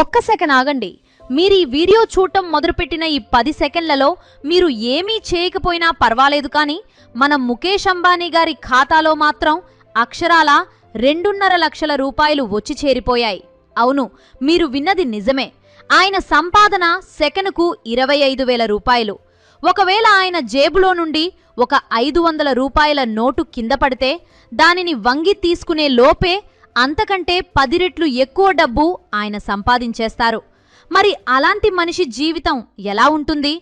ఒక్క సెకండ్ ఆగండి. మీరు ఈ వీడియో చూడటం మొదలుపెట్టిన ఈ 10 సెకండ్లలో మీరు ఏమీ చేయకపోయినా పర్వాలేదు, కానీ మన ముఖేష్ అంబానీ గారి ఖాతాలో మాత్రం అక్షరాల 2.5 లక్షల రూపాయలు వచ్చి చేరిపోయాయి. అవును, మీరు విన్నది నిజమే. ఆయన సంపాదన సెకనుకు 25,000 రూపాయలు. ఒకవేళ ఆయన జేబులో నుండి ఒక 500 రూపాయల నోటు కింద పడితే దానిని వంగి తీసుకునే లోపే అంతకంటే 10 రెట్లు ఎక్కువ డబ్బు ఆయన సంపాదించేస్తారు. మరి అలాంటి మనిషి జీవితం ఎలా ఉంటుంది?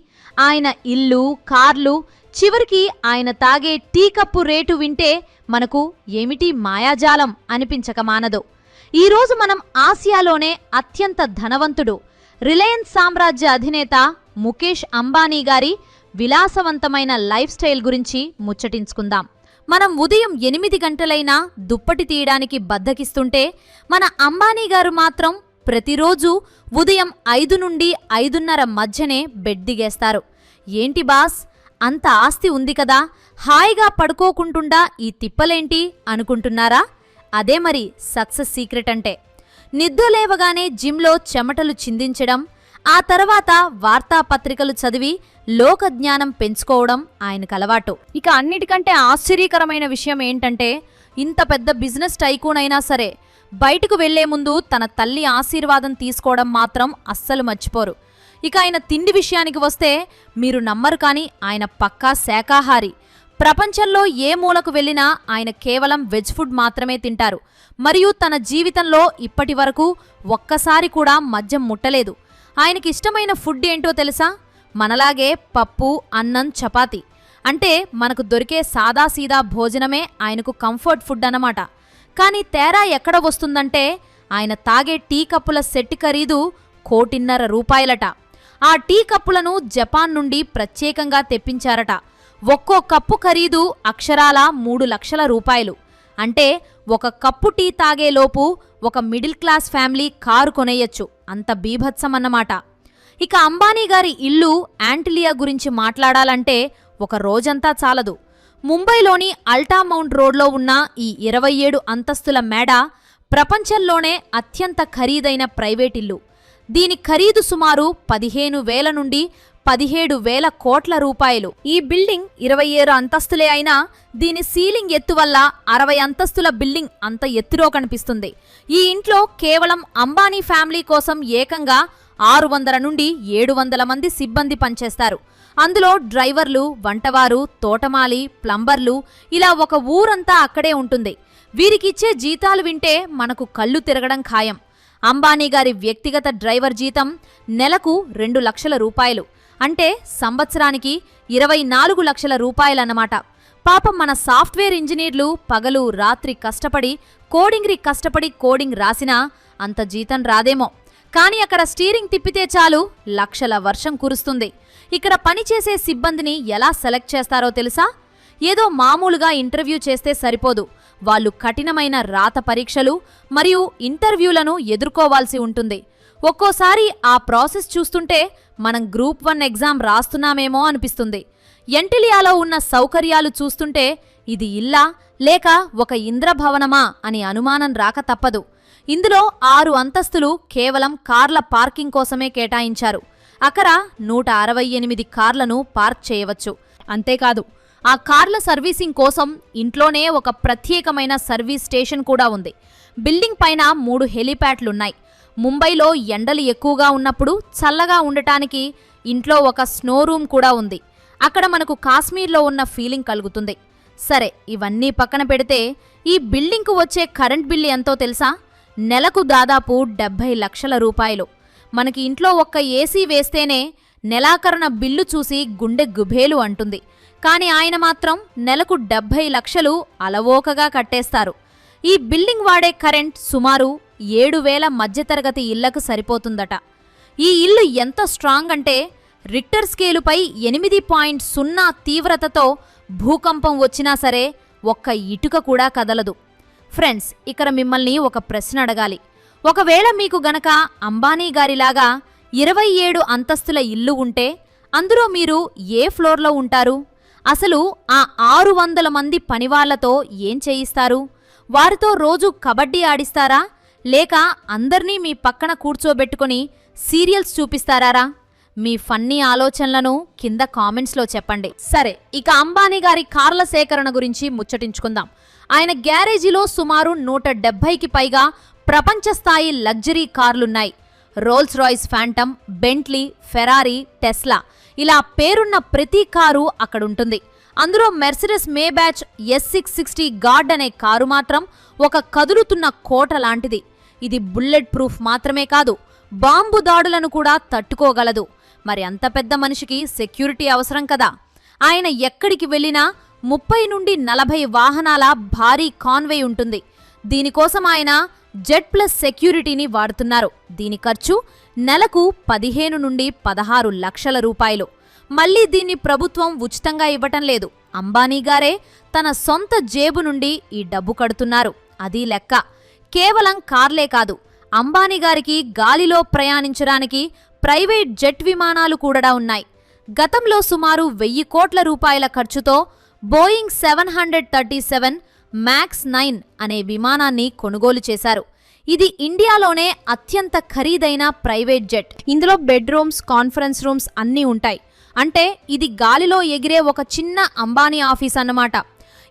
ఆయన ఇల్లు, కార్లు, చివరికి ఆయన తాగే టీ కప్పు రేటు వింటే మనకు ఏమిటి మాయాజాలం అనిపించక మానదు. ఈరోజు మనం ఆసియాలోనే అత్యంత ధనవంతుడు, రిలయన్స్ సామ్రాజ్య అధినేత ముఖేష్ అంబానీ గారి విలాసవంతమైన లైఫ్ స్టైల్ గురించి ముచ్చటించుకుందాం. మనం ఉదయం 8 గంటలైనా దుప్పటి తీయడానికి బద్ధకిస్తుంటే మన అంబానీ గారు మాత్రం ప్రతిరోజు ఉదయం 5 నుండి 5:30 మధ్యనే బెడ్ దిగేస్తారు. ఏంటి బాస్, అంత ఆస్తి ఉంది కదా, హాయిగా పడుకోకుంటుండా ఈ తిప్పలేంటి అనుకుంటున్నారా? అదే మరి సక్సెస్ సీక్రెట్ అంటే. నిద్ర లేవగానే జిమ్లో చెమటలు చిందించడం, ఆ తర్వాత వార్తాపత్రికలు చదివి లోకజ్ఞానం పెంచుకోవడం ఆయనకు అలవాటు. ఇక అన్నిటికంటే ఆశ్చర్యకరమైన విషయం ఏంటంటే, ఇంత పెద్ద బిజినెస్ టైకూన్ అయినా సరే బయటకు వెళ్లే ముందు తన తల్లి ఆశీర్వాదం తీసుకోవడం మాత్రం అస్సలు మర్చిపోరు. ఇక ఆయన తిండి విషయానికి వస్తే మీరు నమ్మరు, కానీ ఆయన పక్కా శాకాహారి. ప్రపంచంలో ఏ మూలకు వెళ్ళినా ఆయన కేవలం వెజ్ ఫుడ్ మాత్రమే తింటారు. మరియు తన జీవితంలో ఇప్పటి వరకు ఒక్కసారి కూడా మద్యం ముట్టలేదు. ఆయనకి ఇష్టమైన ఫుడ్ ఏంటో తెలుసా? మనలాగే పప్పు, అన్నం, చపాతి. అంటే మనకు దొరికే సాదాసీదా భోజనమే ఆయనకు కంఫర్ట్ ఫుడ్ అన్నమాట. కానీ తేడా ఎక్కడ వస్తుందంటే, ఆయన తాగే టీ కప్పుల సెట్ ఖరీదు 1,50,00,000 రూపాయలట. ఆ టీ కప్పులను జపాన్ నుండి ప్రత్యేకంగా తెప్పించారట. ఒక్కో కప్పు ఖరీదు అక్షరాల 3 లక్షల రూపాయలు. అంటే ఒక కప్పు టీ తాగేలోపు ఒక మిడిల్ క్లాస్ ఫ్యామిలీ కారు కొనేయచ్చు, అంత బీభత్సమన్నమాట. ఇక అంబానీ గారి ఇల్లు యాంటిలియా గురించి మాట్లాడాలంటే ఒక రోజంతా చాలదు. ముంబైలోని అల్టామౌంట్ రోడ్లో ఉన్న ఈ 27 అంతస్తుల మేడ ప్రపంచంలోనే అత్యంత ఖరీదైన ప్రైవేట్ ఇల్లు. దీని ఖరీదు సుమారు 15,000 నుండి 17,000 కోట్ల రూపాయలు. ఈ బిల్డింగ్ 27 అంతస్తులే అయినా దీని సీలింగ్ ఎత్తు వల్ల 60 అంతస్తుల బిల్డింగ్ అంత ఎత్తులో కనిపిస్తుంది. ఈ ఇంట్లో కేవలం అంబానీ ఫ్యామిలీ కోసం ఏకంగా 600 నుండి 700 మంది సిబ్బంది పనిచేస్తారు. అందులో డ్రైవర్లు, వంటవారు, తోటమాలి, ప్లంబర్లు, ఇలా ఒక ఊరంతా అక్కడే ఉంటుంది. వీరికిచ్చే జీతాలు వింటే మనకు కళ్ళు తిరగడం ఖాయం. అంబానీ గారి వ్యక్తిగత డ్రైవర్ జీతం నెలకు 2 లక్షల రూపాయలు. అంటే సంవత్సరానికి 24 లక్షల రూపాయలన్నమాట. పాపం మన సాఫ్ట్వేర్ ఇంజనీర్లు పగలు రాత్రి కష్టపడి కోడింగ్ రాసినా అంత జీతం రాదేమో. కానీ అక్కడ స్టీరింగ్ తిప్పితే చాలు లక్షల వర్షం కురుస్తుంది. ఇక్కడ పనిచేసే సిబ్బందిని ఎలా సెలెక్ట్ చేస్తారో తెలుసా? ఏదో మామూలుగా ఇంటర్వ్యూ చేస్తే సరిపోదు. వాళ్ళు కఠినమైన రాత పరీక్షలు మరియు ఇంటర్వ్యూలను ఎదుర్కోవాల్సి ఉంటుంది. ఒక్కోసారి ఆ ప్రాసెస్ చూస్తుంటే మనం గ్రూప్ 1 ఎగ్జామ్ రాస్తున్నామేమో అనిపిస్తుంది. యాంటిలియాలో ఉన్న సౌకర్యాలు చూస్తుంటే ఇది ఇల్లా లేక ఒక ఇంద్రభవనమా అని అనుమానం రాక తప్పదు. ఇందులో 6 అంతస్తులు కేవలం కార్ల పార్కింగ్ కోసమే కేటాయించారు. అక్కడ 168 కార్లను పార్క్ చేయవచ్చు. అంతేకాదు, ఆ కార్ల సర్వీసింగ్ కోసం ఇంట్లోనే ఒక ప్రత్యేకమైన సర్వీస్ స్టేషన్ కూడా ఉంది. బిల్డింగ్ పైన 3 హెలీప్యాడ్లున్నాయి. ముంబైలో ఎండలు ఎక్కువగా ఉన్నప్పుడు చల్లగా ఉండటానికి ఇంట్లో ఒక స్నో రూమ్ కూడా ఉంది. అక్కడ మనకు కాశ్మీర్లో ఉన్న ఫీలింగ్ కలుగుతుంది. సరే, ఇవన్నీ పక్కన పెడితే ఈ బిల్డింగ్కు వచ్చే కరెంట్ బిల్లు ఎంతో తెలుసా? నెలకు దాదాపు 70 లక్షల రూపాయలు. మనకి ఇంట్లో ఒక్క ఏసీ వేస్తేనే నెలాఖరున బిల్లు చూసి గుండె గుబేలు అంటుంది. కానీ ఆయన మాత్రం నెలకు 70 లక్షలు అలవోకగా కట్టేస్తారు. ఈ బిల్డింగ్ వాడే కరెంట్ సుమారు 7,000 మధ్యతరగతి ఇళ్లకు సరిపోతుందట. ఈ ఇల్లు ఎంత స్ట్రాంగ్ అంటే రిక్టర్ స్కేలుపై 8.0 తీవ్రతతో భూకంపం వచ్చినా సరే ఒక్క ఇటుక కూడా కదలదు. ఫ్రెండ్స్, ఇక్కడ మిమ్మల్ని ఒక ప్రశ్న అడగాలి. ఒకవేళ మీకు గనక అంబానీ గారిలాగా 27 అంతస్తుల ఇల్లు ఉంటే అందులో మీరు ఏ ఫ్లోర్లో ఉంటారు? అసలు ఆ 600 మంది పనివాళ్లతో ఏం చేయిస్తారు? వారితో రోజు కబడ్డీ ఆడిస్తారా లేక అందర్నీ మీ పక్కన కూర్చోబెట్టుకుని సీరియల్స్ చూపిస్తారా? మీ ఫన్నీ ఆలోచనలను కింద కామెంట్స్లో చెప్పండి. సరే, ఇక అంబానీ గారి కార్ల సేకరణ గురించి ముచ్చటించుకుందాం. ఆయన గ్యారేజీలో సుమారు 170కి పైగా ప్రపంచ స్థాయి లగ్జరీ కార్లున్నాయి. Rolls Royce Phantom, Bentley, Ferrari, Tesla ఇలా పేరున్న ప్రతి కారు అక్కడుంటుంది. అందులో మెర్సిడెస్ మేబ్యాచ్ S660 గార్డ్ అనే కారు మాత్రం ఒక కదులుతున్న కోట లాంటిది. ఇది బుల్లెట్ ప్రూఫ్ మాత్రమే కాదు, బాంబు దాడులను కూడా తట్టుకోగలదు. మరి అంత పెద్ద మనిషికి సెక్యూరిటీ అవసరం కదా. ఆయన ఎక్కడికి వెళ్ళినా 30 నుండి 40 వాహనాల భారీ కాన్వే ఉంటుంది. దీనికోసం ఆయన జెడ్+ సెక్యూరిటీని వాడుతున్నారు. దీని ఖర్చు నెలకు 15 నుండి 16 లక్షల రూపాయలు. మళ్లీ దీన్ని ప్రభుత్వం ఉచితంగా ఇవ్వటం లేదు. అంబానీ గారే తన సొంత జేబు నుండి ఈ డబ్బు కడుతున్నారు. అది లెక్క. కేవలం కార్లే కాదు, అంబానీ గారికి గాలిలో ప్రయాణించడానికి ప్రైవేట్ జెట్ విమానాలు కూడా ఉన్నాయి. గతంలో సుమారు 1000 కోట్ల రూపాయల ఖర్చుతో బోయింగ్ 737 MAX 9 అనే విమానాన్ని కొనుగోలు చేశారు. ఇది ఇండియాలోనే అత్యంత ఖరీదైన ప్రైవేట్ జెట్. ఇందులో బెడ్రూమ్స్, కాన్ఫరెన్స్ రూమ్స్ అన్నీ ఉంటాయి. అంటే ఇది గాలిలో ఎగిరే ఒక చిన్న అంబానీ ఆఫీస్ అన్నమాట.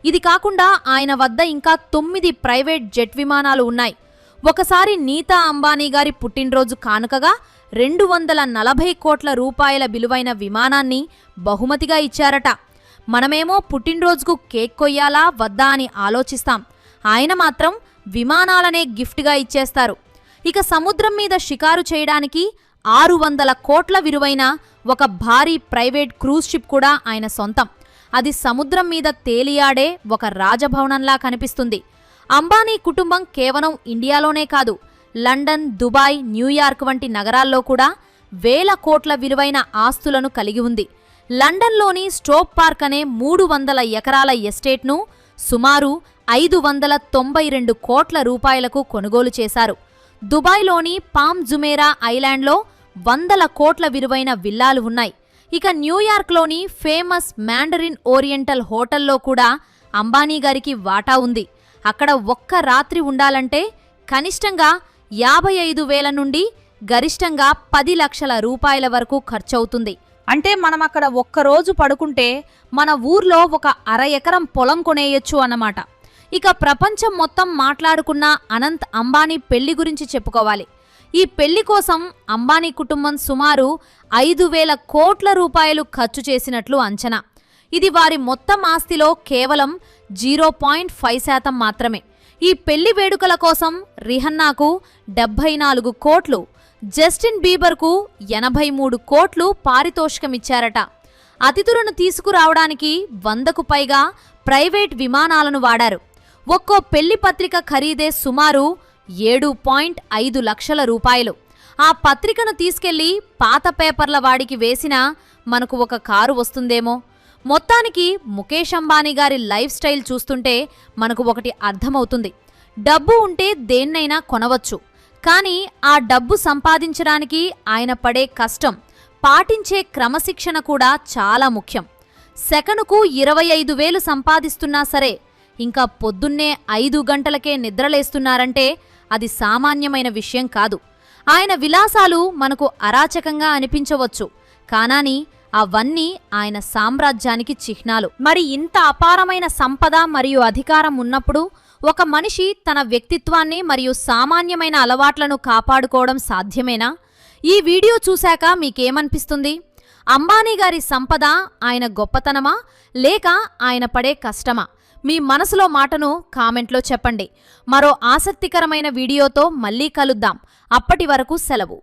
ఇది కాకుండా ఆయన వద్ద ఇంకా 9 ప్రైవేట్ జెట్ విమానాలు ఉన్నాయి. ఒకసారి నీతా అంబానీ గారి పుట్టినరోజు కానుకగా 240 కోట్ల రూపాయల విలువైన విమానాన్ని బహుమతిగా ఇచ్చారట. మనమేమో పుట్టినరోజుకు కేక్ కొయ్యాలా వద్దా అని ఆలోచిస్తాం. ఆయన మాత్రం విమానాలనే గిఫ్ట్గా ఇచ్చేస్తారు. ఇక సముద్రం మీద షికారు చేయడానికి 600 కోట్ల విలువైన ఒక భారీ ప్రైవేట్ క్రూజ్ షిప్ కూడా ఆయన సొంతం. అది సముద్రం మీద తేలియాడే ఒక రాజభవనంలా కనిపిస్తుంది. అంబానీ కుటుంబం కేవలం ఇండియాలోనే కాదు, లండన్, దుబాయ్, న్యూయార్క్ వంటి నగరాల్లో కూడా వేల కోట్ల విలువైన ఆస్తులను కలిగి ఉంది. లండన్లోని స్ట్రోక్ పార్క్ అనే 300 ఎకరాల ఎస్టేట్ను సుమారు 592 కోట్ల రూపాయలకు కొనుగోలు చేశారు. దుబాయ్లోని పామ్ జుమేరా ఐలాండ్లో 100 కోట్ల విలువైన విల్లాలు ఉన్నాయి. ఇక న్యూయార్క్లోని ఫేమస్ మ్యాండరిన్ ఓరియంటల్ హోటల్లో కూడా అంబానీ గారికి వాటా ఉంది. అక్కడ ఒక్క రాత్రి ఉండాలంటే కనిష్టంగా 55,000 నుండి గరిష్టంగా 10 లక్షల రూపాయల వరకు ఖర్చవుతుంది. అంటే మనం అక్కడ ఒక్కరోజు పడుకుంటే మన ఊర్లో ఒక అర ఎకరం పొలం కొనేయొచ్చు అన్నమాట. ఇక ప్రపంచం మొత్తం మాట్లాడుకున్న అనంత్ అంబానీ పెళ్లి గురించి చెప్పుకోవాలి. ఈ పెళ్లి కోసం అంబానీ కుటుంబం సుమారు 5,000 కోట్ల రూపాయలు ఖర్చు చేసినట్లు అంచనా. ఇది వారి మొత్తం ఆస్తిలో కేవలం 0.5% మాత్రమే. ఈ పెళ్లి వేడుకల కోసం రిహన్నాకు 74 కోట్లు, జస్టిన్ బీబర్కు 83 కోట్లు పారితోషికమిచ్చారట. అతిథులను తీసుకురావడానికి 100కు పైగా ప్రైవేట్ విమానాలను వాడారు. ఒక్కో పెళ్లి పత్రిక ఖరీదే సుమారు 7.5 లక్షల రూపాయలు. ఆ పత్రికను తీసుకెళ్లి పాత పేపర్ల వాడికి వేసినా మనకు ఒక కారు వస్తుందేమో. మొత్తానికి ముఖేష్ అంబానీ గారి లైఫ్ స్టైల్ చూస్తుంటే మనకు ఒకటి అర్థమవుతుంది. డబ్బు ఉంటే దేన్నైనా కొనవచ్చు, కానీ ఆ డబ్బు సంపాదించడానికి ఆయన పడే కష్టం, పాటించే క్రమశిక్షణ కూడా చాలా ముఖ్యం. సెకనుకు 25,000 సంపాదిస్తున్నా సరే ఇంకా పొద్దున్నే 5 గంటలకే నిద్రలేస్తున్నారంటే అది సామాన్యమైన విషయం కాదు. ఆయన విలాసాలు మనకు అరాచకంగా అనిపించవచ్చు, కానాని అవన్నీ ఆయన సామ్రాజ్యానికి చిహ్నాలు. మరి ఇంత అపారమైన సంపద మరియు అధికారం ఉన్నప్పుడు ఒక మనిషి తన వ్యక్తిత్వాన్ని మరియు సామాన్యమైన అలవాట్లను కాపాడుకోవడం సాధ్యమేనా? ఈ వీడియో చూశాక మీకేమనిపిస్తుంది? అంబానీ గారి సంపద ఆయన గొప్పతనమా, లేక ఆయన పడే కష్టమా? మీ మనసులో మాటను కామెంట్లో చెప్పండి. మరో ఆసక్తికరమైన వీడియోతో మళ్ళీ కలుద్దాం. అప్పటి వరకు సెలవు.